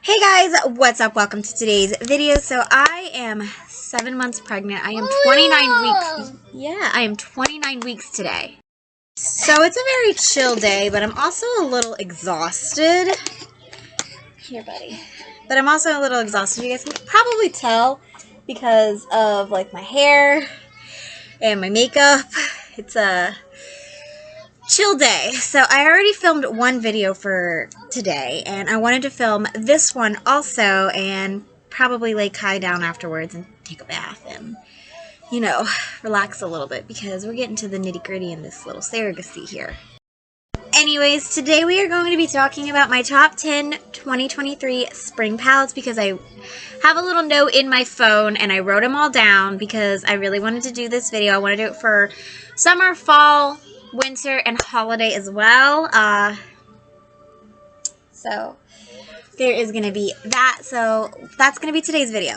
Hey guys, what's up? Welcome to today's video. So I am 7 months pregnant. I am 29 weeks. Yeah, I am 29 weeks today. So it's a very chill day, but I'm also a little exhausted. Here, buddy. But I'm also a little exhausted. You guys can probably tell because of like my hair and my makeup. It's a chill day. So I already filmed one video for today, and I wanted to film this one also and probably lay Kai down afterwards and take a bath and, you know, relax a little bit because we're getting to the nitty-gritty in this little surrogacy here. Anyways, today we are going to be talking about my top 10 2023 spring palettes because I have a little note in my phone and I wrote them all down because I really wanted to do this video. I want to do it for summer, fall, winter, and holiday as well. So there is going to be that. So that's going to be today's video.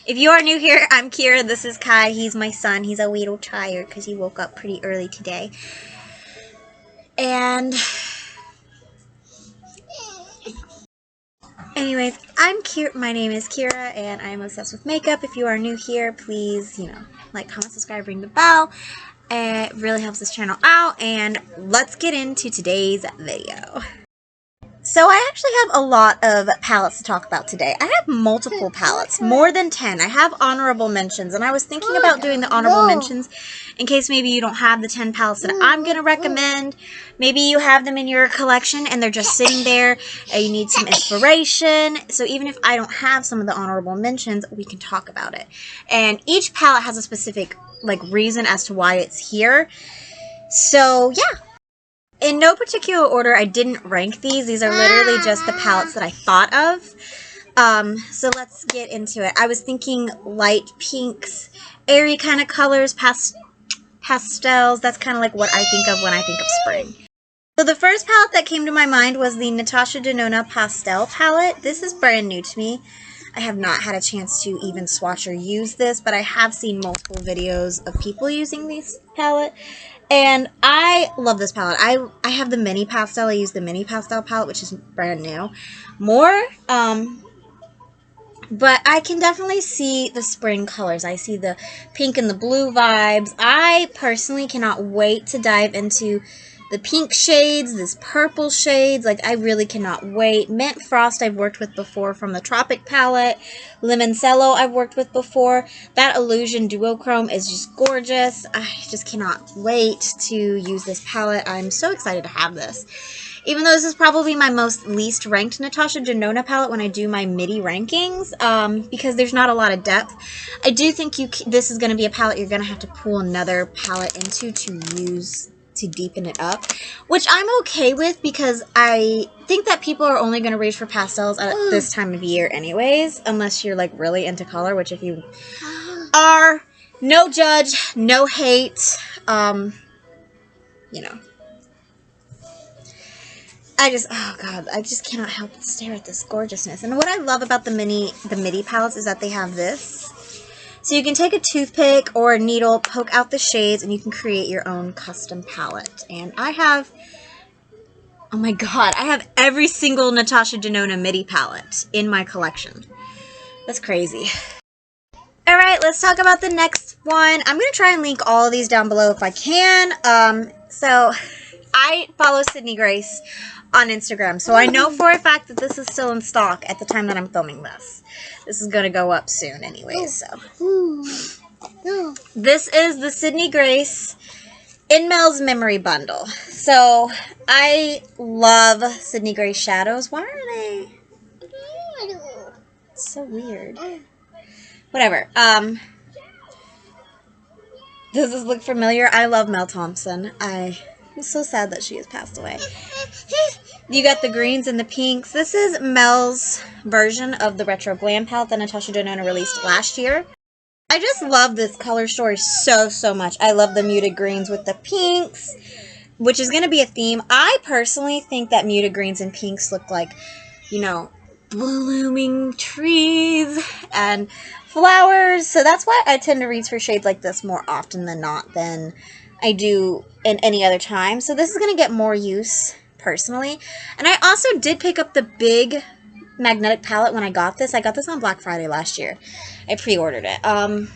If you are new here, I'm Kira. This is Kai. He's my son. He's a little tired because he woke up pretty early today. And anyways, I'm Kira. My name is Kira, and I'm obsessed with makeup. If you are new here, please, like, comment, subscribe, ring the bell. It really helps this channel out, and let's get into today's video. So I actually have a lot of palettes to talk about today. I have multiple palettes, more than 10. I have honorable mentions, and I was thinking about doing the honorable mentions in case maybe you don't have the 10 palettes that I'm going to recommend. Maybe you have them in your collection and they're just sitting there and you need some inspiration. So even if I don't have some of the honorable mentions, we can talk about it. And each palette has a specific reason as to why it's here. So yeah. In no particular order, I didn't rank these. These are literally just the palettes that I thought of. So let's get into it. I was thinking light pinks, airy kind of colors, pastels. That's kind of like what I think of when I think of spring. So the first palette that came to my mind was the Natasha Denona Pastel palette. This is brand new to me. I have not had a chance to even swatch or use this, but I have seen multiple videos of people using this palette. And I love this palette. I have the mini pastel. I use the mini pastel palette, which is brand new. But I can definitely see the spring colors. I see the pink and the blue vibes. I personally cannot wait to dive into the pink shades, this purple shades. I really cannot wait. Mint Frost I've worked with before from the Tropic palette. Limoncello I've worked with before. That Illusion Duochrome is just gorgeous. I just cannot wait to use this palette. I'm so excited to have this. Even though this is probably my least ranked Natasha Denona palette when I do my MIDI rankings, because there's not a lot of depth. I do think this is going to be a palette you're going to have to pull another palette into to use to deepen it up, which I'm okay with because I think that people are only going to reach for pastels at this time of year anyways, unless you're really into color, which if you are, no judge, no hate, oh god, I just cannot help but stare at this gorgeousness. And what I love about the MIDI palettes is that they have this. So you can take a toothpick or a needle, poke out the shades, and you can create your own custom palette. And I have, oh my god, I have every single Natasha Denona MIDI palette in my collection. That's crazy. Alright, let's talk about the next one. I'm going to try and link all of these down below if I can. So I follow Sydney Grace on Instagram, so I know for a fact that this is still in stock at the time that I'm filming this. This is going to go up soon anyway, so. This is the Sydney Grace In Mel's Memory Bundle. So, I love Sydney Grace shadows. Why are they? It's so weird. Whatever. Does this look familiar? I love Mel Thompson. I'm so sad that she has passed away. You got the greens and the pinks. This is Mel's version of the Retro Glam palette that Natasha Denona released last year. I just love this color story so much. I love the muted greens with the pinks, which is going to be a theme. I personally think that muted greens and pinks look like, blooming trees and flowers. So that's why I tend to reach for shades like this more often than not than I do in any other time. So this is going to get more use personally. And I also did pick up the big magnetic palette when I got this. I got this on Black Friday last year. I pre-ordered it.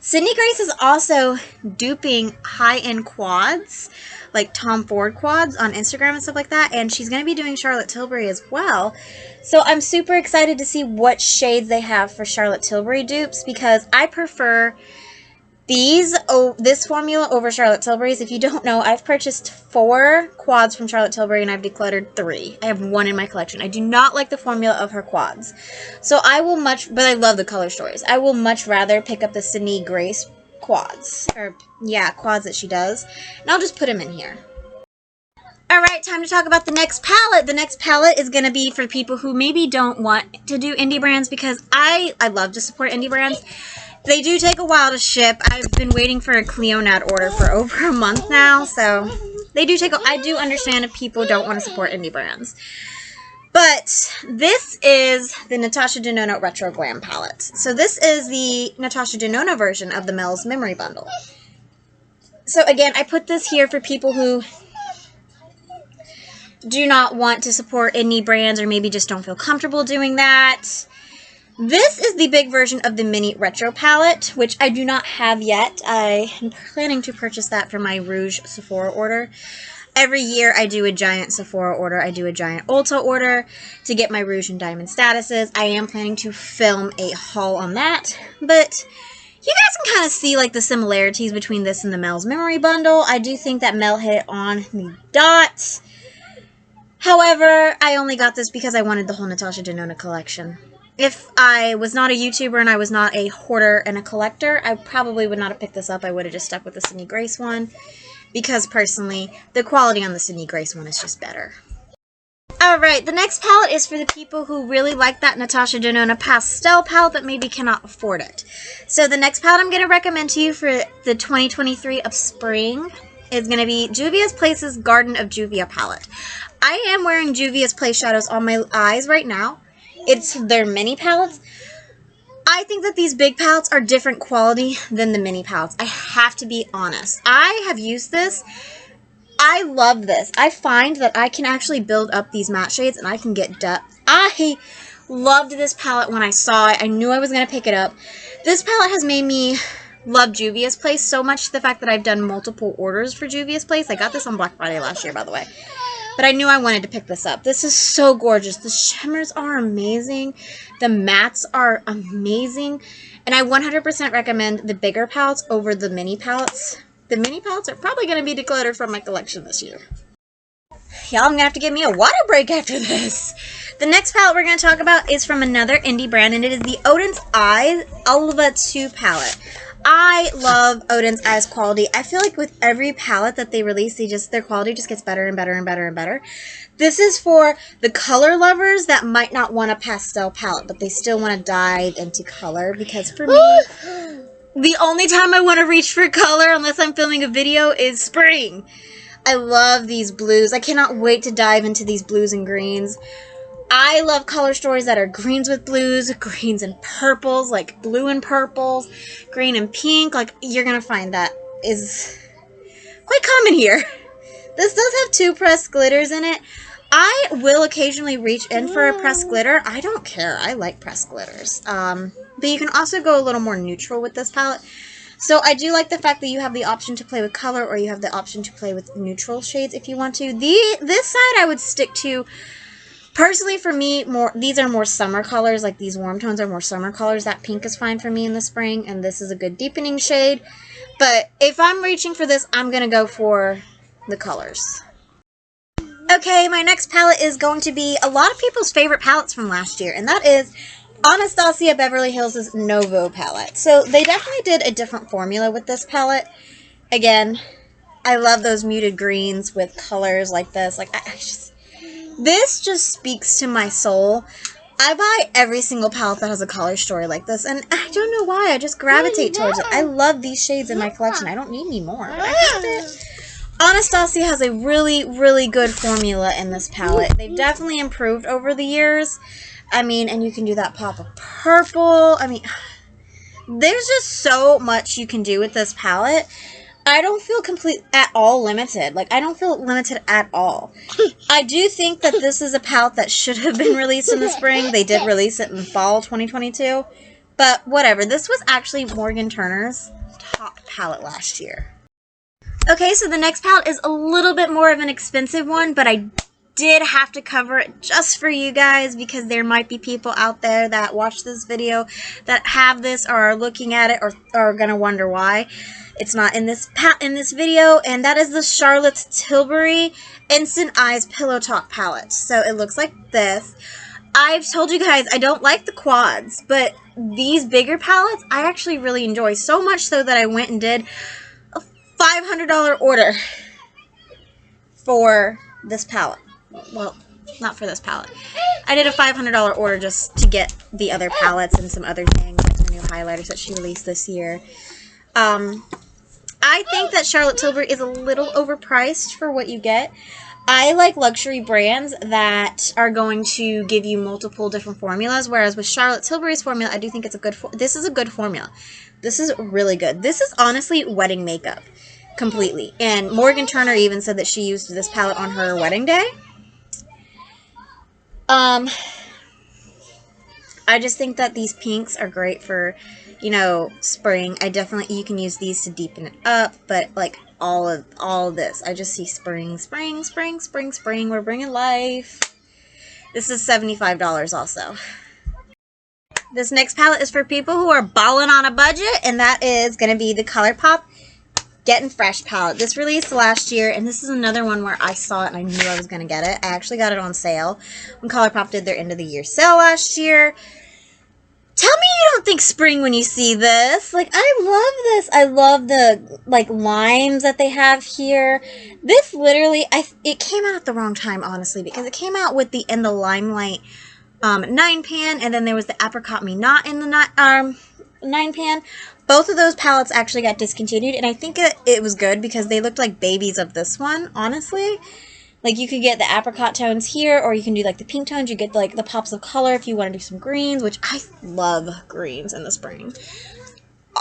Sydney Grace is also duping high-end quads, like Tom Ford quads on Instagram and stuff like that, and she's going to be doing Charlotte Tilbury as well. So I'm super excited to see what shades they have for Charlotte Tilbury dupes, because I prefer this formula over Charlotte Tilbury's. If you don't know, I've purchased 4 quads from Charlotte Tilbury and I've decluttered 3. I have 1 in my collection. I do not like the formula of her quads. So I will but I love the color stories. I will much rather pick up the Sydney Grace quads. Or, yeah, quads that she does. And I'll just put them in here. Alright, time to talk about the next palette. The next palette is going to be for people who maybe don't want to do indie brands, because I love to support indie brands. They do take a while to ship. I've been waiting for a Cleonad order for over a month now, so they do take I do understand if people don't want to support indie brands. But this is the Natasha Denona Retro Glam palette. So this is the Natasha Denona version of the Mel's Memory Bundle. So again, I put this here for people who do not want to support indie brands or maybe just don't feel comfortable doing that. This is the big version of the mini retro palette, which I do not have yet. I am planning to purchase that for my Rouge Sephora order. Every year I do a giant Sephora order. I do a giant Ulta order to get my Rouge and Diamond statuses. I am planning to film a haul on that, but you guys can kind of see like the similarities between this and the Mel's Memory Bundle. I do think that Mel hit on the dot. However, I only got this because I wanted the whole Natasha Denona collection. If I was not a YouTuber and I was not a hoarder and a collector, I probably would not have picked this up. I would have just stuck with the Sydney Grace one, because personally, the quality on the Sydney Grace one is just better. Alright, the next palette is for the people who really like that Natasha Denona pastel palette but maybe cannot afford it. So the next palette I'm going to recommend to you for the 2023 of spring is going to be Juvia's Place's Garden of Juvia palette. I am wearing Juvia's Place shadows on my eyes right now. It's their mini palettes. I think that these big palettes are different quality than the mini palettes. I have to be honest. I have used this. I love this. I find that I can actually build up these matte shades and I can get depth. I loved this palette when I saw it. I knew I was going to pick it up. This palette has made me love Juvia's Place so much, the fact that I've done multiple orders for Juvia's Place. I got this on Black Friday last year, by the way. But I knew I wanted to pick this up. This is so gorgeous. The shimmers are amazing. The mattes are amazing. And I 100% recommend the bigger palettes over the mini palettes. The mini palettes are probably going to be decluttered from my collection this year. Y'all, I'm going to have to give me a water break after this. The next palette we're going to talk about is from another indie brand, and it is the Odin's Eyes Ulva 2 palette. I love Odin's Eyes quality. I feel like with every palette that they release, their quality just gets better and better and better and better. This is for the color lovers that might not want a pastel palette, but they still want to dive into color, because for me, the only time I want to reach for color, unless I'm filming a video, is spring. I love these blues. I cannot wait to dive into these blues and greens. I love color stories that are greens with blues, greens and purples, like blue and purples, green and pink. Like, you're going to find that is quite common here. This does have 2 pressed glitters in it. I will occasionally reach in for a pressed glitter. I don't care. I like pressed glitters. But you can also go a little more neutral with this palette. So I do like the fact that you have the option to play with color, or you have the option to play with neutral shades if you want to. This side I would stick to. Personally, for me, these are more summer colors. Like, these warm tones are more summer colors. That pink is fine for me in the spring, and this is a good deepening shade. But if I'm reaching for this, I'm going to go for the colors. Okay, my next palette is going to be a lot of people's favorite palettes from last year, and that is Anastasia Beverly Hills' Novo palette. So they definitely did a different formula with this palette. Again, I love those muted greens with colors like this. Like, this just speaks to my soul. I buy every single palette that has a color story like this, and I don't know why, I just gravitate towards it. I love these shades in my collection. I don't need any more, but I have it. Anastasia has a really, really good formula in this palette. They've definitely improved over the years. I mean, and you can do that pop of purple. I mean, there's just so much you can do with this palette. I don't feel complete at all limited. Like, I don't feel limited at all. I do think that this is a palette that should have been released in the spring. They did release it in fall 2022. But whatever. This was actually Morgan Turner's top palette last year. Okay, so the next palette is a little bit more of an expensive one, but I did have to cover it just for you guys because there might be people out there that watch this video that have this or are looking at it or are going to wonder why it's not in this video, and that is the Charlotte Tilbury Instant Eyes Pillow Talk palette. So it looks like this. I've told you guys I don't like the quads, but these bigger palettes I actually really enjoy, so much so that I went and did a $500 order for this palette. Well, not for this palette. I did a $500 order just to get the other palettes and some other things, like the new highlighters that she released this year. I think that Charlotte Tilbury is a little overpriced for what you get. I like luxury brands that are going to give you multiple different formulas, whereas with Charlotte Tilbury's formula, I do think it's a good this is a good formula. This is really good. This is honestly wedding makeup completely. And Morgan Turner even said that she used this palette on her wedding day. I just think that these pinks are great for, you know, spring. You can use these to deepen it up, but like all of this, I just see spring, spring, spring, spring, spring. We're bringing life. This is $75 also. This next palette is for people who are balling on a budget, and that is going to be the ColourPop Getting Fresh palette. This released last year, and this is another one where I saw it and I knew I was going to get it. I actually got it on sale when ColourPop did their end of the year sale last year. Tell me you don't think spring when you see this. Like, I love this. I love the, like, limes that they have here. This literally, it came out at the wrong time, honestly, because it came out with the In the Limelight 9 pan, and then there was the Apricot Me Not in the 9 pan. Both of those palettes actually got discontinued, and I think it was good because they looked like babies of this one, honestly. Like, you could get the apricot tones here, or you can do, like, the pink tones. You get, like, the pops of color if you want to do some greens, which I love greens in the spring.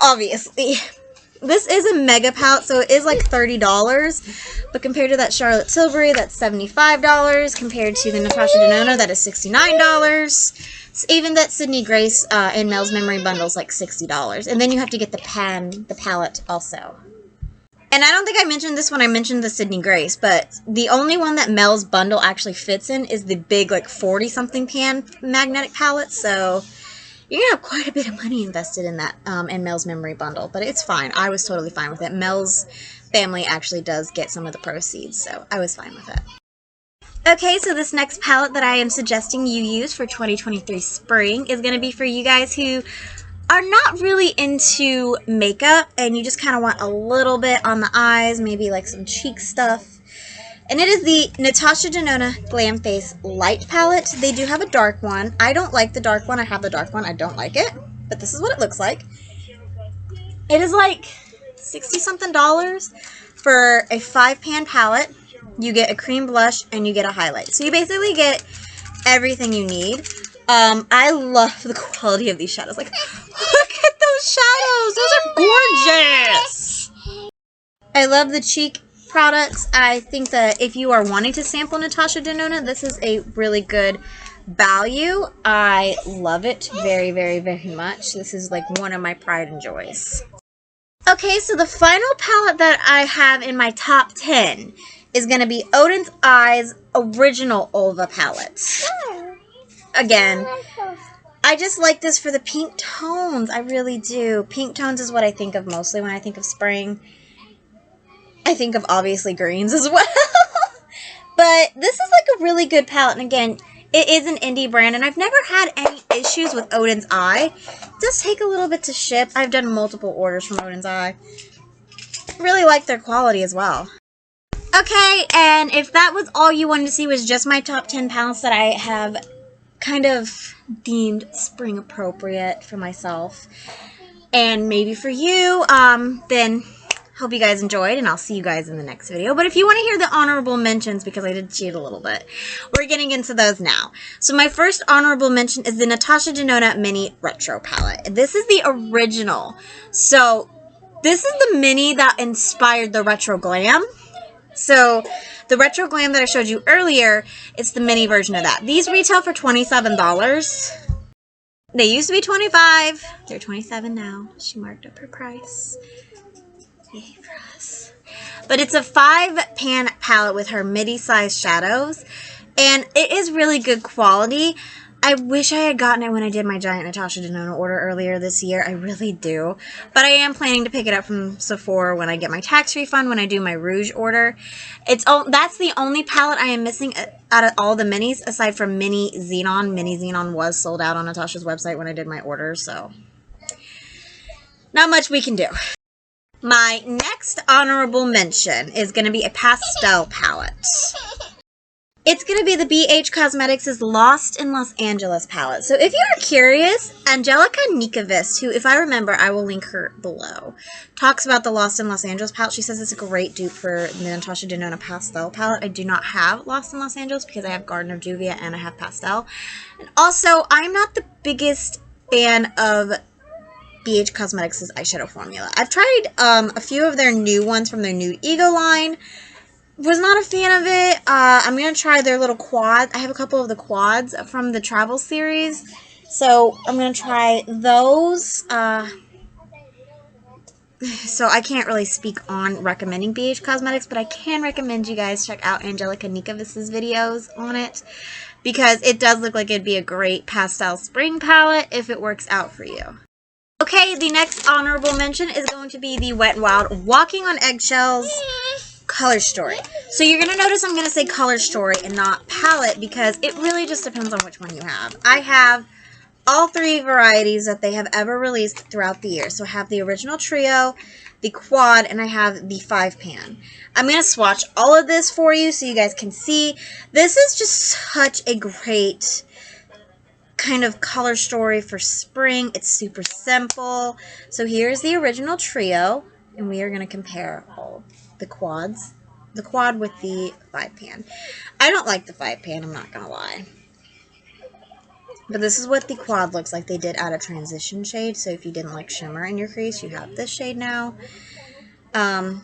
Obviously. This is a mega palette, so it is, like, $30. But compared to that Charlotte Tilbury, that's $75. Compared to the Natasha Denona, that is $69. So even that Sydney Grace and Mel's Memory bundle is, like, $60. And then you have to get the palette also. And I don't think I mentioned this when I mentioned the Sydney Grace, but the only one that Mel's bundle actually fits in is the big, like, 40-something pan magnetic palette, so you're going to have quite a bit of money invested in that, in Mel's Memory bundle, but it's fine. I was totally fine with it. Mel's family actually does get some of the proceeds, so I was fine with it. Okay, so this next palette that I am suggesting you use for 2023 spring is going to be for you guys who are not really into makeup and you just kind of want a little bit on the eyes, maybe like some cheek stuff. And it is the Natasha Denona Glam Face Light Palette. They do have a dark one. I don't like the dark one. I have the dark one. I don't like it. But this is what it looks like. It is like $60-something for a 5-pan palette. You get a cream blush and you get a highlight. So you basically get everything you need. I love the quality of these shadows. Like, look at those shadows. Those are gorgeous. I love the cheek products. I think that if you are wanting to sample Natasha Denona, this is a really good value. I love it very, very, very much. This is like one of my pride and joys. Okay, so the final palette that I have in my top 10 is going to be Odin's Eyes Original Ulva palette. Again, I just like this for the pink tones. I really do. Pink tones is what I think of mostly when I think of spring. I think of obviously greens as well. But this is like a really good palette. And again, it is an indie brand. And I've never had any issues with Odin's Eye. It does take a little bit to ship. I've done multiple orders from Odin's Eye. Really like their quality as well. Okay, and if that was all you wanted to see was just my top 10 palettes that I have kind of deemed spring appropriate for myself and maybe for you, then hope you guys enjoyed, and I'll see you guys in the next video. But if you want to hear the honorable mentions, because I did cheat a little bit, we're getting into those now. So my first honorable mention is the Natasha Denona Mini Retro Palette. This is the original. So This is the mini that inspired the retro glam. So the retro glam that I showed you earlier, it's the mini version of that. These retail for $27. They used to be $25. They're $27 now. She marked up her price. Yay for us. But it's a 5-pan palette with her midi-sized shadows. And it is really good quality. I wish I had gotten it when I did my giant Natasha Denona order earlier this year. I really do. But I am planning to pick it up from Sephora when I get my tax refund, when I do my Rouge order. That's the only palette I am missing out of all the minis, aside from Mini Xenon. Mini Xenon was sold out on Natasha's website when I did my order, so not much we can do. My next honorable mention is going to be a pastel palette. It's going to be the BH Cosmetics' Lost in Los Angeles palette. So if you're curious, Angelica Nikavist, who, if I remember, I will link her below, talks about the Lost in Los Angeles palette. She says it's a great dupe for the Natasha Denona pastel palette. I do not have Lost in Los Angeles because I have Garden of Juvia and I have pastel. And also, I'm not the biggest fan of BH Cosmetics' eyeshadow formula. I've tried a few of their new ones from their Nude Ego line. Was not a fan of it. I'm going to try their little quads. I have a couple of the quads from the travel series. So I'm going to try those. So I can't really speak on recommending BH Cosmetics, but I can recommend you guys check out Angelica Nikavist's videos on it, because it does look like it'd be a great pastel spring palette if it works out for you. Okay, the next honorable mention is going to be the Wet n Wild Walking on Eggshells Color Story. So you're going to notice I'm going to say Color Story and not palette, because it really just depends on which one you have. I have all 3 varieties that they have ever released throughout the year. So I have the original trio, the quad, and I have the 5-pan. I'm going to swatch all of this for you so you guys can see. This is just such a great kind of color story for spring. It's super simple. So here's the original trio, and we are going to compare all the quads. The quad with the 5-pan. I don't like the 5-pan, I'm not going to lie. But this is what the quad looks like. They did add a transition shade, so if you didn't like shimmer in your crease, you have this shade now. I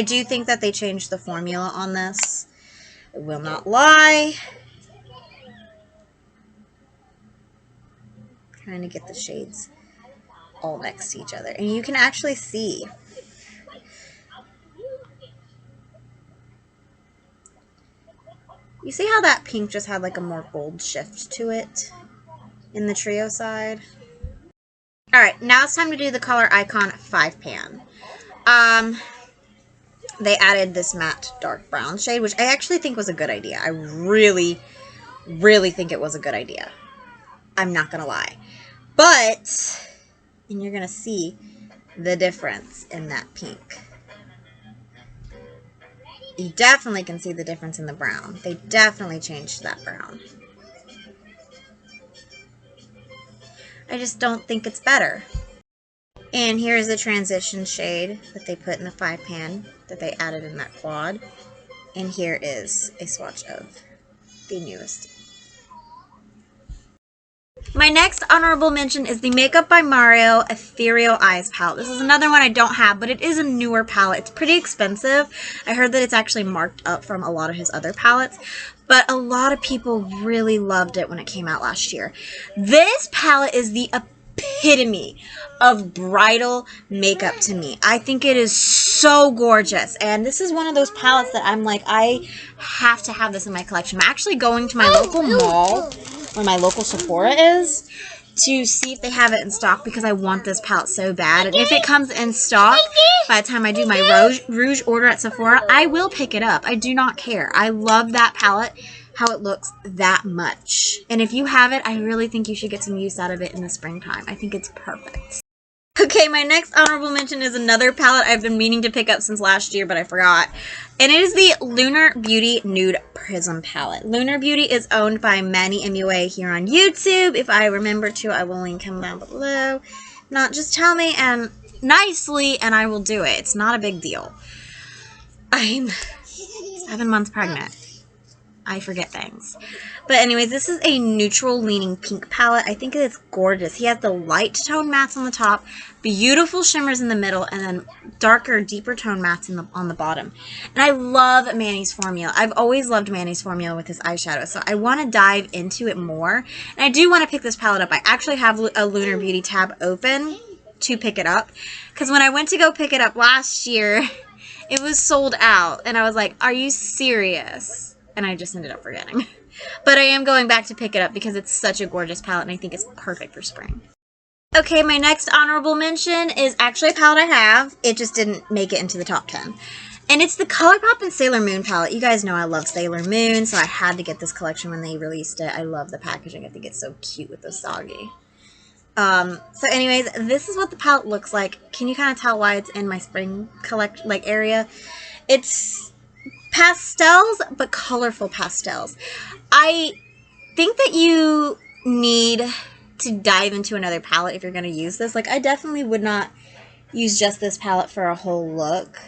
do think that they changed the formula on this. I will not lie. Trying to get the shades all next to each other. And you can actually see. You see how that pink just had like a more bold shift to it in the trio side? Alright, now it's time to do the Color Icon 5-pan. They added this matte dark brown shade, which I actually think was a good idea. I really, really think it was a good idea. I'm not gonna lie. But, and you're gonna see the difference in that pink. You definitely can see the difference in the brown. They definitely changed that brown. I just don't think it's better. And here's the transition shade that they put in the 5-pan that they added in that quad. And here is a swatch of the newest. My next honorable mention is the Makeup by Mario Ethereal Eyes palette. This is another one I don't have, but it is a newer palette. It's pretty expensive. I heard that it's actually marked up from a lot of his other palettes, but a lot of people really loved it when it came out last year. This palette is the epitome of bridal makeup to me. I think it is so gorgeous, and this is one of those palettes that I'm like, I have to have this in my collection. I'm actually going to my local mall, where my local Sephora is, to see if they have it in stock, because I want this palette so bad. And if it comes in stock by the time I do my Rouge order at Sephora, I will pick it up. I do not care. I love that palette, how it looks that much. And if you have it, I really think you should get some use out of it in the springtime. I think it's perfect. Okay, my next honorable mention is another palette I've been meaning to pick up since last year, but I forgot. And it is the Lunar Beauty Nude Prism palette. Lunar Beauty is owned by Manny MUA here on YouTube. If I remember to, I will link him down below. Not just tell me and nicely, and I will do it. It's not a big deal. I'm 7 months pregnant. I forget things. But anyways, this is a neutral leaning pink palette. I think it's gorgeous. He has the light tone mattes on the top, beautiful shimmers in the middle, and then darker, deeper tone mattes on the bottom. And I love Manny's formula. I've always loved Manny's formula with his eyeshadow, so I want to dive into it more. And I do want to pick this palette up. I actually have a Lunar Beauty tab open to pick it up, because when I went to go pick it up last year, it was sold out, and I was like, are you serious? And I just ended up forgetting. But I am going back to pick it up because it's such a gorgeous palette, and I think it's perfect for spring. Okay, my next honorable mention is actually a palette I have. It just didn't make it into the top 10. And it's the ColourPop and Sailor Moon palette. You guys know I love Sailor Moon, so I had to get this collection when they released it. I love the packaging. I think it's so cute with the soggy. So anyways, this is what the palette looks like. Can you kind of tell why it's in my spring area? It's pastels, but colorful pastels. I think that you need to dive into another palette if you're going to use this. Like, I definitely would not use just this palette for a whole look,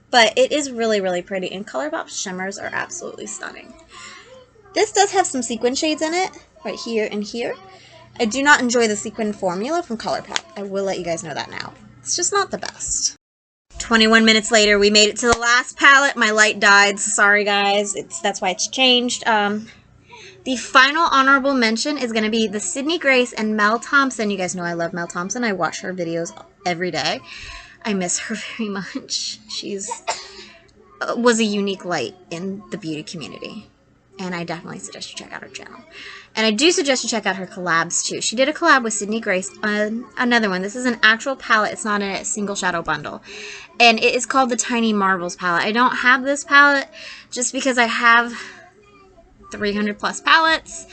but it is really, really pretty, and ColourPop shimmers are absolutely stunning. This does have some sequin shades in it, right here and here. I do not enjoy the sequin formula from ColourPop. I will let you guys know that now. It's just not the best. 21 minutes later, we made it to the last palette. My light died. Sorry, guys. That's why it's changed. The final honorable mention is going to be the Sydney Grace and Mel Thompson. You guys know I love Mel Thompson. I watch her videos every day. I miss her very much. She's was a unique light in the beauty community, and I definitely suggest you check out her channel. And I do suggest you check out her collabs too. She did a collab with Sydney Grace on another one. This is an actual palette. It's not a single shadow bundle. And it is called the Tiny Marvels palette. I don't have this palette just because I have 300 plus palettes.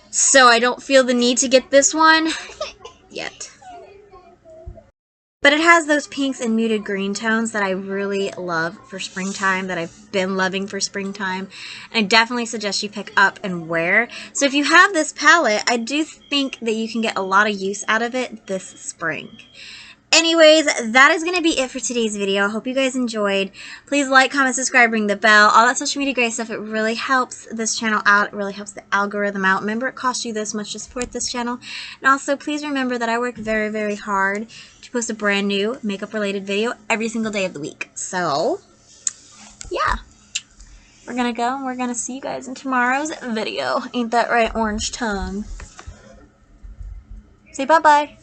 So I don't feel the need to get this one yet. But it has those pinks and muted green tones that I really love for springtime, that I've been loving for springtime. And I definitely suggest you pick up and wear. So if you have this palette, I do think that you can get a lot of use out of it this spring. Anyways, that is going to be it for today's video. I hope you guys enjoyed. Please like, comment, subscribe, ring the bell. All that social media great stuff. It really helps this channel out. It really helps the algorithm out. Remember, it costs you this much to support this channel. And also, please remember that I work very, very hard to post a brand new makeup related video every single day of the week. So, yeah. We're going to go and we're going to see you guys in tomorrow's video. Ain't that right, Orange Tongue? Say bye-bye.